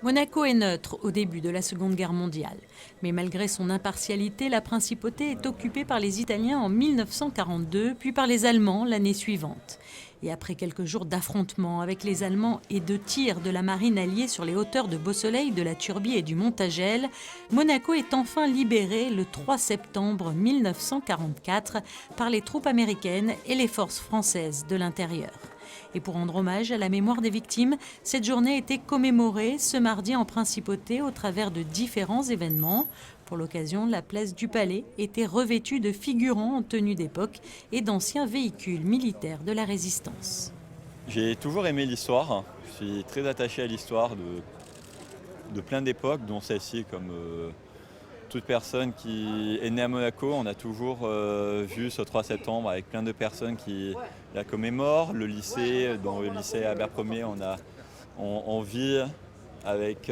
Monaco est neutre au début de la Seconde Guerre mondiale. Mais malgré son impartialité, la principauté est occupée par les Italiens en 1942, puis par les Allemands l'année suivante. Et après quelques jours d'affrontements avec les Allemands et de tirs de la marine alliée sur les hauteurs de Beausoleil, de la Turbie et du Montagel, Monaco est enfin libéré le 3 septembre 1944 par les troupes américaines et les forces françaises de l'intérieur. Et pour rendre hommage à la mémoire des victimes, cette journée était commémorée ce mardi en Principauté au travers de différents événements. Pour l'occasion, la place du Palais était revêtue de figurants en tenue d'époque et d'anciens véhicules militaires de la Résistance. J'ai toujours aimé l'histoire. Je suis très attaché à l'histoire de plein d'époques, dont celle-ci, comme toute personne qui est née à Monaco. On a toujours vu ce 3 septembre avec plein de personnes qui la commémorent. Le lycée, dans le lycée Albert Ier, on vit avec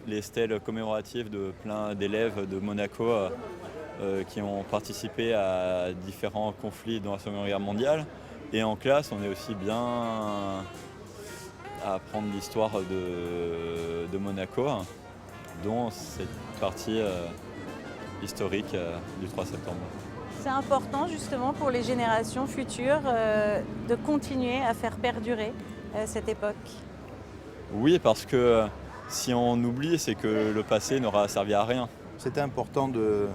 les stèles commémoratives de plein d'élèves de Monaco qui ont participé à différents conflits dans la Seconde Guerre mondiale. Et en classe, on est aussi bien à apprendre l'histoire de Monaco, dont cette partie historique du 3 septembre. C'est important justement pour les générations futures de continuer à faire perdurer cette époque. Oui, parce que si on oublie, c'est que le passé n'aura servi à rien. C'était important de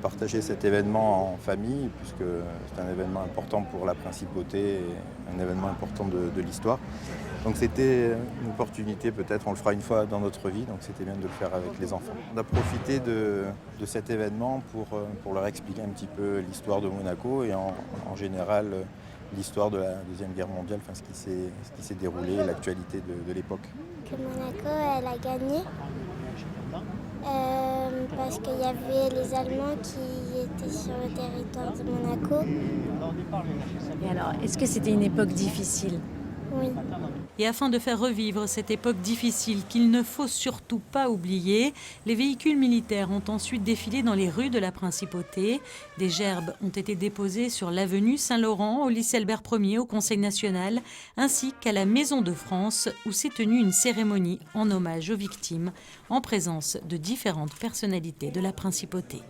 partager cet événement en famille, puisque c'est un événement important pour la principauté et un événement important de l'histoire. Donc c'était une opportunité, peut-être on le fera une fois dans notre vie, donc c'était bien de le faire avec les enfants. On a profité de cet événement pour leur expliquer un petit peu l'histoire de Monaco et en général l'histoire de la Deuxième Guerre mondiale, enfin, ce qui s'est déroulé et l'actualité de l'époque. Que Monaco, elle a gagné. Parce qu'il y avait les Allemands qui étaient sur le territoire de Monaco. Et alors, est-ce que c'était une époque difficile ? Oui. Et afin de faire revivre cette époque difficile qu'il ne faut surtout pas oublier, les véhicules militaires ont ensuite défilé dans les rues de la Principauté. Des gerbes ont été déposées sur l'avenue Saint-Laurent, au lycée Albert Ier, au Conseil national, ainsi qu'à la Maison de France, où s'est tenue une cérémonie en hommage aux victimes, en présence de différentes personnalités de la Principauté.